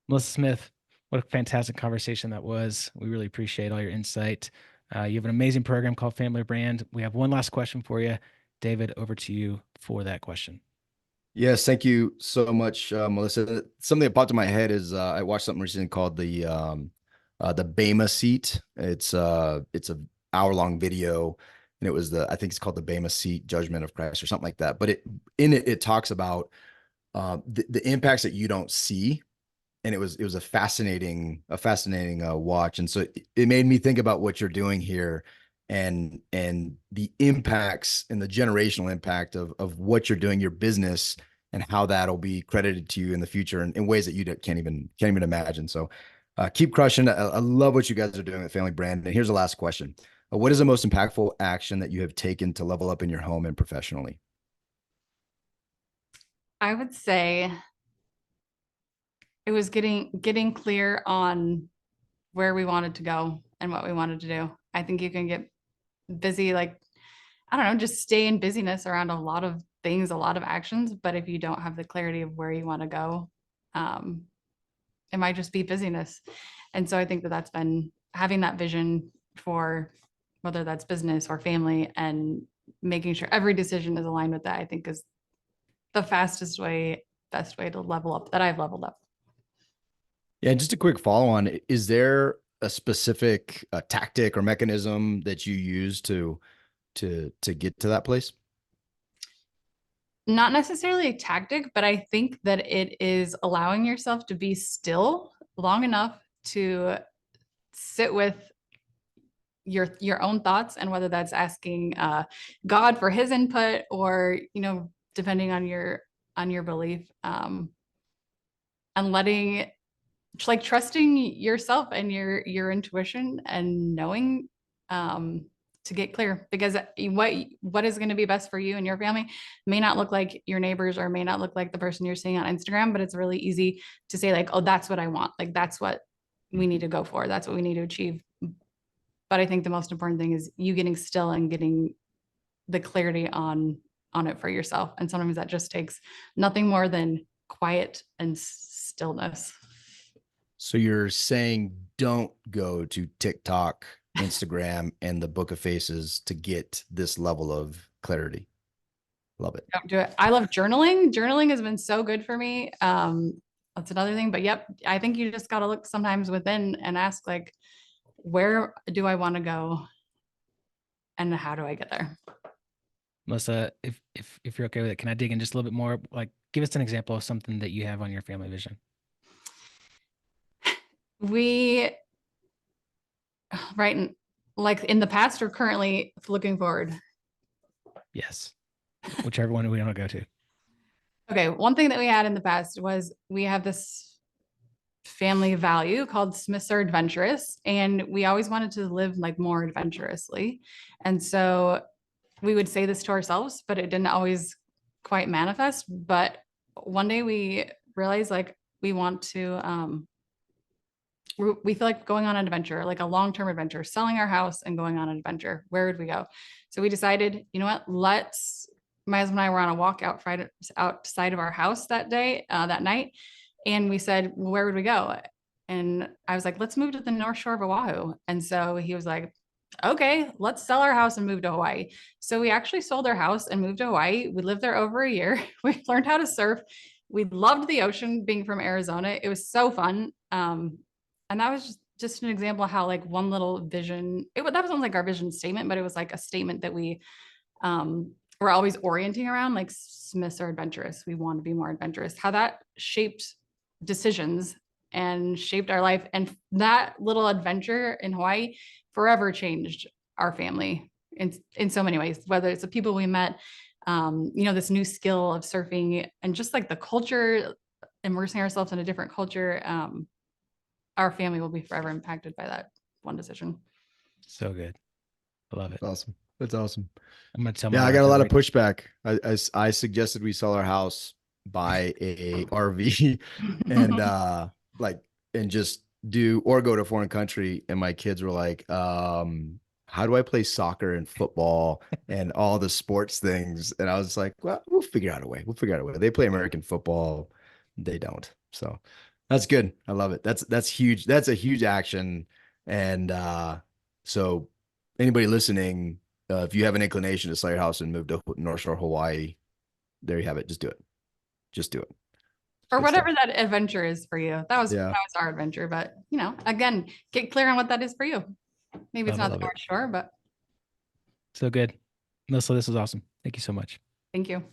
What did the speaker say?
Melissa Smith, what a fantastic conversation that was. We really appreciate all your insight. You have an amazing program called Family Brand. We have one last question for you. David, over to you for that question. Yes, thank you so much, Melissa. Something that popped in my head is I watched something recently called the Bema seat. It's a hour-long video, and it was the I think it's called the Bema seat, Judgment of Christ or something like that. But it talks about the impacts that you don't see, and it was a fascinating watch. And so it made me think about what you're doing here, and the impacts and the generational impact of what you're doing, your business, and how that'll be credited to you in the future in ways that you can't even imagine. So keep crushing. I love what you guys are doing with Family Brand. And here's the last question: what is the most impactful action that you have taken to level up in your home and professionally? I would say it was getting clear on where we wanted to go and what we wanted to do. I think you can get busy, like, I don't know, just stay in busyness around a lot of things, a lot of actions. But if you don't have the clarity of where you want to go, um, it might just be busyness. And so I think that that's been having that vision for whether that's business or family, and making sure every decision is aligned with that, I think is the fastest way, best way to level up that I've leveled up. Yeah, just a quick follow on. Is there a specific tactic or mechanism that you use to get to that place? Not necessarily a tactic, but I think that it is allowing yourself to be still long enough to sit with your own thoughts, and whether that's asking God for his input, or depending on your belief, and letting, like, trusting yourself and your intuition, and knowing, to get clear, because what is going to be best for you and your family may not look like your neighbors, or may not look like the person you're seeing on Instagram. But it's really easy to say, like, oh, that's what I want, like that's what we need to go for, that's what we need to achieve. But I think the most important thing is you getting still and getting the clarity on it for yourself. And sometimes that just takes nothing more than quiet and stillness. So you're saying don't go to TikTok, Instagram, and the Book of Faces to get this level of clarity. Love it. Don't do it. I love journaling. Journaling has been so good for me. That's another thing. But yep, I think you just got to look sometimes within and ask, like, where do I want to go, and how do I get there? Melissa, if you're okay with it, can I dig in just a little bit more? Like, give us an example of something that you have on your family vision. We right, like, in the past or currently looking forward. Yes, whichever one we want to go to. Okay, one thing that we had in the past was we have this family value called Smiths are adventurous, and we always wanted to live, like, more adventurously. And so we would say this to ourselves, but it didn't always quite manifest. But one day we realized, like, we want to we feel like going on an adventure, like a long-term adventure, selling our house and going on an adventure. Where would we go? So we decided, you know what, my husband and I were on a walk outside of our house that night. And we said, well, where would we go? And I was like, let's move to the North Shore of Oahu. And so he was like, okay, let's sell our house and move to Hawaii. So we actually sold our house and moved to Hawaii. We lived there over a year. We learned how to surf. We loved the ocean, being from Arizona. It was so fun. And that was just an example of how, like, one little vision, that wasn't like our vision statement, but it was like a statement that we were always orienting around, like, Smiths are adventurous. We want to be more adventurous. How that shaped decisions and shaped our life. And that little adventure in Hawaii forever changed our family in so many ways, whether it's the people we met, this new skill of surfing, and just like the culture, immersing ourselves in a different culture. Our family will be forever impacted by that one decision. So good. I love it. That's awesome. That's awesome. I'm gonna tell my Yeah, I got wife a that lot of right. pushback. I suggested we sell our house, buy a RV, and like and just do or go to a foreign country. And my kids were like, how do I play soccer and football and all the sports things? And I was like, well, we'll figure out a way. We'll figure out a way. They play American football. They don't. So That's good. I love it. That's huge. That's a huge action. And so anybody listening, if you have an inclination to sell your house and move to North Shore, Hawaii, there you have it. Just do it. Just do it. It's Or good whatever stuff. that adventure is for you. That was Yeah. our adventure, but again, get clear on what that is for you. Maybe it's Love it. not the Love it. North Shore, but So good. Melissa, this was awesome. Thank you so much. thank you.